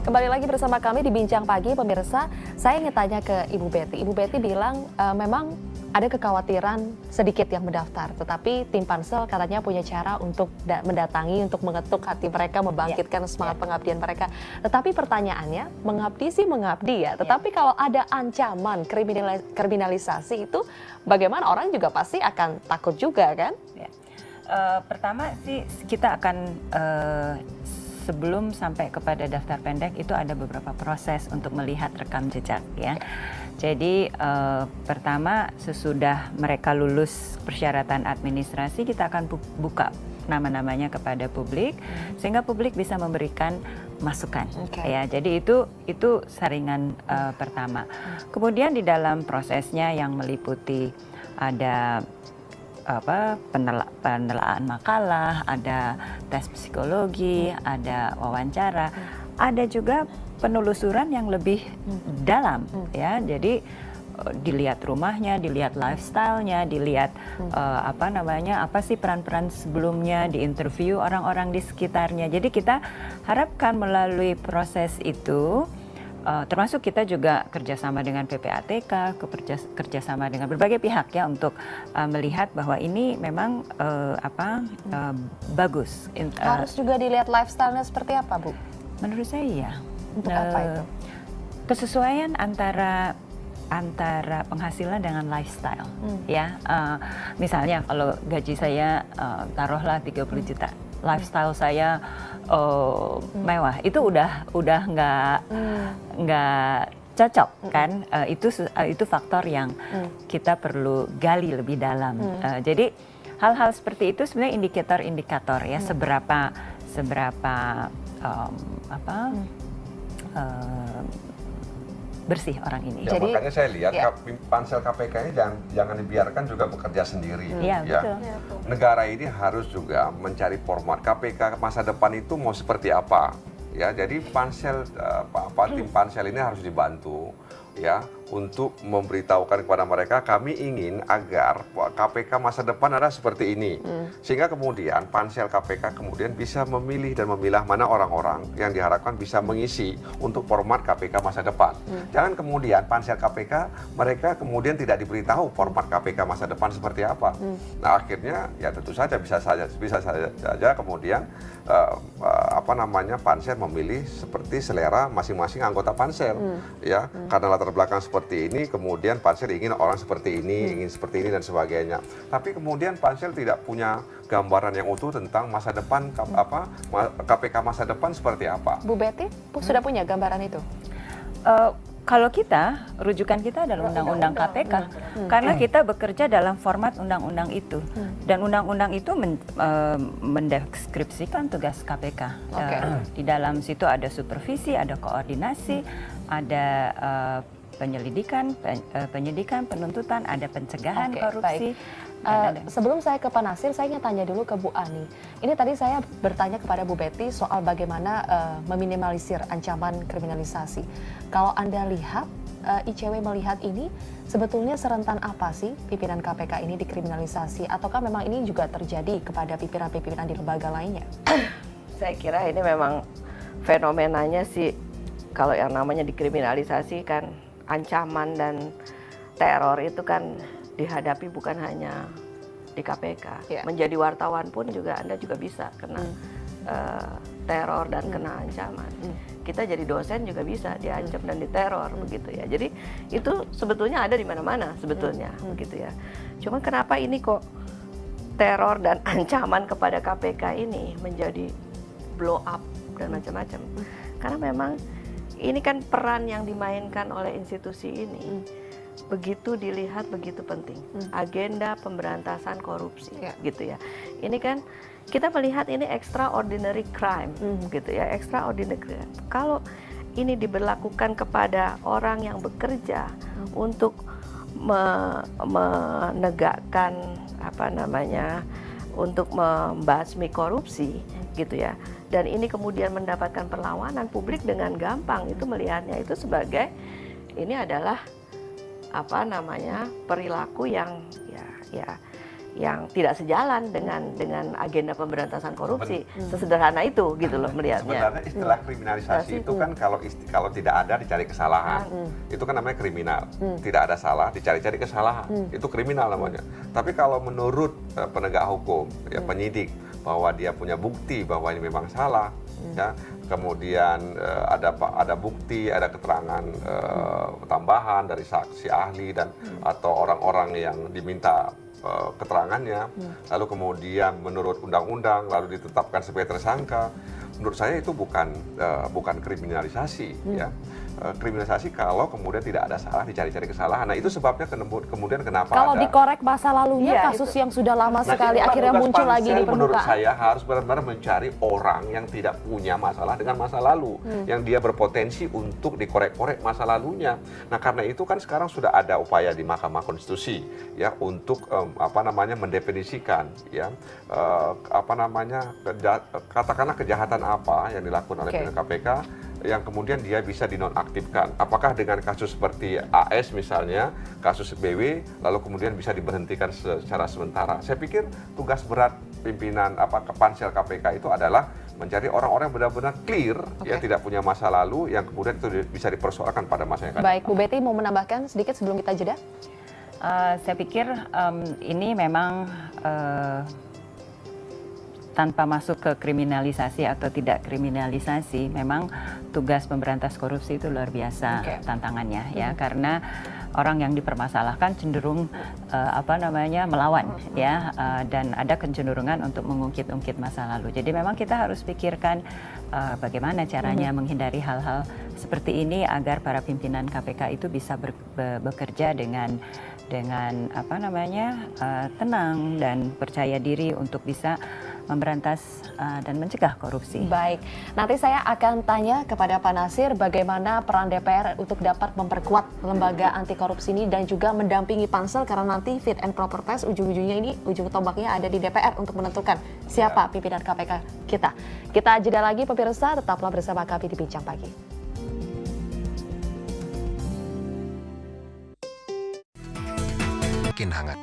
Kembali lagi bersama kami di Bincang Pagi, pemirsa. Saya ingin tanya ke Ibu Betty. Ibu Betty bilang memang ada kekhawatiran sedikit yang mendaftar, tetapi tim Pansel katanya punya cara untuk mendatangi, untuk mengetuk hati mereka, membangkitkan semangat pengabdian mereka. Tetapi pertanyaannya, mengabdi sih mengabdi ya, tetapi kalau ada ancaman kriminalisasi itu, bagaimana orang juga pasti akan takut juga kan? Pertama sih kita akan sebelum sampai kepada daftar pendek itu ada beberapa proses untuk melihat rekam jejak ya. Jadi pertama sesudah mereka lulus persyaratan administrasi kita akan buka nama-namanya kepada publik sehingga publik bisa memberikan masukan ya. Jadi itu saringan pertama. Kemudian di dalam prosesnya yang meliputi ada penelaan makalah, ada tes psikologi, ada wawancara, ada juga penelusuran yang lebih dalam ya. Jadi dilihat rumahnya, dilihat lifestyle-nya, dilihat apa sih peran-peran sebelumnya, diinterview orang-orang di sekitarnya. Jadi kita harapkan melalui proses itu termasuk kita juga kerjasama dengan PPATK, kerjasama dengan berbagai pihak ya untuk melihat bahwa ini memang bagus. Harus juga dilihat lifestyle-nya seperti apa, Bu? Menurut saya ya. Untuk apa itu? Kesesuaian antara penghasilan dengan lifestyle ya. Misalnya kalau gaji saya taruhlah 30 juta. Lifestyle saya mewah, itu udah nggak cocok kan? Itu faktor yang kita perlu gali lebih dalam. Jadi hal-hal seperti itu sebenarnya indikator-indikator ya seberapa bersih orang ini. Ya, Jadi, makanya saya lihat Pansel KPK ini jangan dibiarkan juga bekerja sendiri. Ya. Negara ini harus juga mencari format KPK masa depan itu mau seperti apa. Ya, jadi Pansel tim Pansel ini harus dibantu ya untuk memberitahukan kepada mereka kami ingin agar KPK masa depan adalah seperti ini. Sehingga kemudian Pansel KPK kemudian bisa memilih dan memilah mana orang-orang yang diharapkan bisa mengisi untuk format KPK masa depan. Jangan kemudian Pansel KPK mereka kemudian tidak diberitahu format KPK masa depan seperti apa. Nah, akhirnya ya tentu saja bisa saja kemudian Pansel memilih seperti selera masing-masing anggota Pansel ya, karena latar belakang seperti ini kemudian Pansel ingin orang seperti ini, ingin seperti ini dan sebagainya. Tapi kemudian Pansel tidak punya gambaran yang utuh tentang masa depan KPK masa depan seperti apa. Bu Betty, sudah punya gambaran itu? Kalau kita, rujukan kita adalah Undang-Undang KPK, karena kita bekerja dalam format undang-undang itu, dan undang-undang itu mendeskripsikan tugas KPK. Di dalam situ ada supervisi, ada koordinasi, ada penyidikan, penuntutan, ada pencegahan korupsi. Sebelum saya ke Pak Nasir, saya ingin tanya dulu ke Bu Ani. Ini tadi saya bertanya kepada Bu Betty soal bagaimana meminimalisir ancaman kriminalisasi. Kalau Anda lihat, ICW melihat ini, sebetulnya serentan apa sih pimpinan KPK ini dikriminalisasi? Ataukah memang ini juga terjadi kepada pimpinan-pimpinan di lembaga lainnya? Saya kira ini memang fenomenanya sih, kalau yang namanya dikriminalisasi kan ancaman dan teror itu kan dihadapi bukan hanya di KPK. Menjadi wartawan pun juga Anda juga bisa kena teror dan kena ancaman. Kita jadi dosen juga bisa diancam dan diteror begitu ya. Jadi itu sebetulnya ada di mana-mana sebetulnya begitu ya. Cuma kenapa ini kok teror dan ancaman kepada KPK ini menjadi blow up dan macam-macam? Karena memang ini kan peran yang dimainkan oleh institusi ini begitu dilihat begitu penting, agenda pemberantasan korupsi gitu ya. Ini kan kita melihat ini extraordinary crime gitu ya, extraordinary crime. Kalau ini diberlakukan kepada orang yang bekerja untuk menegakkan untuk membasmi korupsi gitu ya, dan ini kemudian mendapatkan perlawanan, publik dengan gampang itu melihatnya itu sebagai ini adalah perilaku yang yang tidak sejalan dengan agenda pemberantasan korupsi. Sesederhana itu gitu loh melihatnya. Sebenarnya istilah kriminalisasi itu kan kalau tidak ada dicari kesalahan, itu kan namanya kriminal. Tidak ada salah, dicari-cari kesalahan, itu kriminal namanya. Tapi kalau menurut penegak hukum, ya penyidik, bahwa dia punya bukti bahwa ini memang salah, ya, kemudian ada bukti, ada keterangan tambahan dari saksi ahli dan atau orang-orang yang diminta keterangannya, lalu kemudian menurut undang-undang lalu ditetapkan sebagai tersangka. Menurut saya itu bukan kriminalisasi, ya. Kriminalisasi kalau kemudian tidak ada salah, dicari-cari kesalahan. Nah itu sebabnya kemudian kenapa Kalau ada dikorek masa lalunya, Iya, kasus itu. yang sudah lama Nah, sekali itulah akhirnya tugas muncul lagi di pansel menurut permukaan. saya harus benar-benar mencari orang yang tidak punya masalah dengan masa lalu, yang dia berpotensi untuk dikorek-korek masa lalunya. Nah karena itu kan sekarang sudah ada upaya di Mahkamah Konstitusi, ya, untuk mendefinisikan, ya, katakanlah kejahatan apa yang dilakukan oleh pihak KPK yang kemudian dia bisa dinonaktifkan. Apakah dengan kasus seperti AS misalnya, kasus BW, lalu kemudian bisa diberhentikan secara sementara. Saya pikir tugas berat pimpinan pansel KPK itu adalah mencari orang-orang yang benar-benar clear, ya, tidak punya masa lalu, yang kemudian itu bisa dipersoalkan pada masa yang akan datang. Baik, Bu Betty mau menambahkan sedikit sebelum kita jeda? Saya pikir ini memang tanpa masuk ke kriminalisasi atau tidak kriminalisasi, memang tugas pemberantas korupsi itu luar biasa tantangannya, ya, karena orang yang dipermasalahkan cenderung melawan, ya, dan ada kecenderungan untuk mengungkit-ungkit masa lalu. Jadi memang kita harus pikirkan bagaimana caranya menghindari hal-hal seperti ini agar para pimpinan KPK itu bisa bekerja dengan tenang dan percaya diri untuk bisa memberantas dan mencegah korupsi. Baik, nanti saya akan tanya kepada Pak Nasir bagaimana peran DPR untuk dapat memperkuat lembaga anti korupsi ini dan juga mendampingi pansel, karena nanti fit and proper test ujung-ujungnya ini, ujung tombaknya ada di DPR untuk menentukan siapa pimpinan KPK kita. Kita jeda lagi pemirsa, tetaplah bersama kami di Bincang Pagi. Makin hangat.